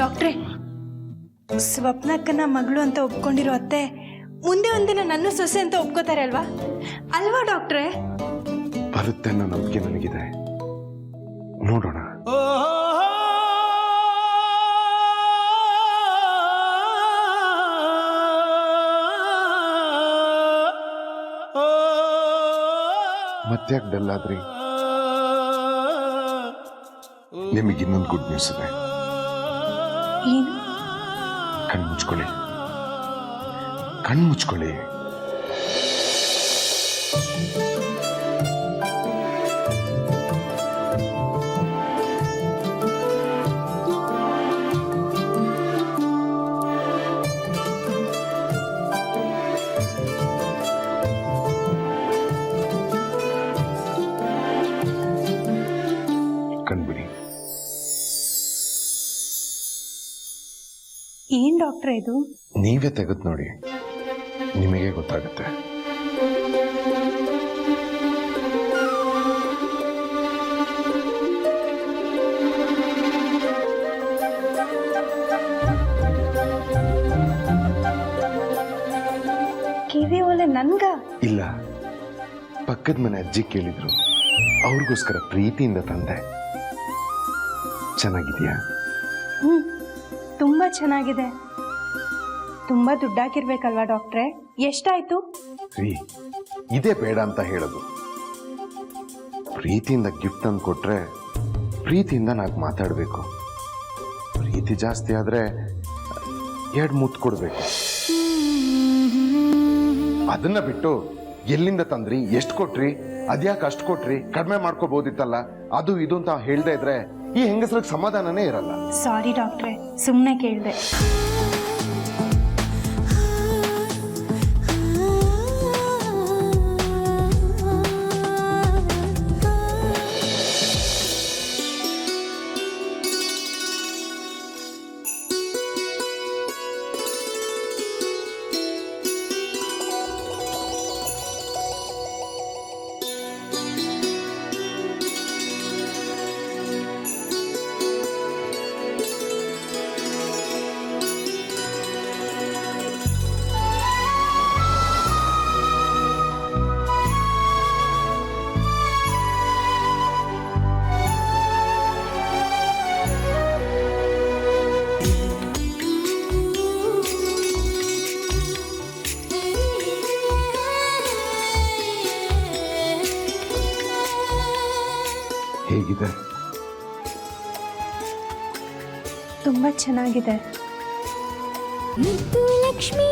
ಡಾಕ್ಟ್ರೇ, ಸ್ವಪ್ನಕ್ಕನ ಮಗಳು ಅಂತ ಒಪ್ಕೊಂಡಿರೋ ಅತ್ತೆ ಮುಂದೆ ಒಂದಿನ ನನ್ನ ಸೊಸೆ ಅಂತ ಒಪ್ಕೋತಾರೆ ಅಲ್ವಾ ಅಲ್ವಾ ಡಾಕ್ಟ್ರೇ? ಬರುತ್ತೆ ಅನ್ನೋ ನಂಬಿಕೆ ನನಗಿದೆ, ನೋಡೋಣ. ಮತ್ತ್ಯಾಕೆ ಡಲ್ಲಾದ್ರಿ? ನಿಮಗೆ ಇನ್ನೊಂದು ಗುಡ್ ನ್ಯೂಸ್ ಇದೆ. ಏನು? ಕಣ್ಣು ಮುಚ್ಕೊಳ್ಳಿ, ಕಣ್ಣು ಮುಚ್ಕೊಳ್ಳಿ. ಕಣ್ಬಿಡಿ. ಏನ್ ಡಾಕ್ಟ್ರೇ ಇದು? ನೀವೇ ತೆಗೆದು ನೋಡಿ, ನಿಮಗೆ ಗೊತ್ತಾಗುತ್ತೆ. ಕಿವಿ ಒಲೆ ನನ್ಗ? ಇಲ್ಲ, ಪಕ್ಕದ ಮನೆ ಅಜ್ಜಿ ಕೇಳಿದ್ರು, ಅವ್ರಿಗೋಸ್ಕರ ಪ್ರೀತಿಯಿಂದ ತಂದೆ. ಚೆನ್ನಾಗಿದೆಯಾ? ತುಂಬಾ ಚೆನ್ನಾಗಿದೆ. ತುಂಬಾ ದುಡ್ಡಾಕಿರ್ಬೇಕಲ್ವಾ ಡಾಕ್ಟ್ರೇ? ಎಷ್ಟಾಯ್ತು? ರೀ, ಇದೇ ಬೇಡ ಅಂತ ಹೇಳೋದು. ಪ್ರೀತಿಯಿಂದ ಗಿಫ್ಟ್ ತಂದು ಕೊಟ್ರೆ ಪ್ರೀತಿಯಿಂದ ನಾಲ್ಕು ಮಾತಾಡಬೇಕು. ಪ್ರೀತಿ ಜಾಸ್ತಿ ಆದ್ರೆ 2 ಮುತ್ತು ಕೊಡ್ಬೇಕು. ಅದನ್ನ ಬಿಟ್ಟು ಎಲ್ಲಿಂದ ತಂದ್ರಿ, ಎಷ್ಟು ಕೊಟ್ರಿ, ಅದ್ಯಾಕೆ ಅಷ್ಟು ಕೊಟ್ರಿ, ಕಡಿಮೆ ಮಾಡ್ಕೋಬಹುದಿತ್ತಲ್ಲ, ಅದು ಇದು ಅಂತ ಹೇಳ್ದೆ ಇದ್ರೆ ಈ ಹೆಂಗಸ್ರಿಗೆ ಸಮಾಧಾನನೇ ಇರಲ್ಲ. ಸಾರಿ ಡಾಕ್ಟ್ರೇ, ಸುಮ್ಮನೆ ಕೇಳಿದೆ. ಹೇಗಿದೆ? ತುಂಬಾ ಚೆನ್ನಾಗಿದೆ. ಮುದ್ದು ಲಕ್ಷ್ಮೀ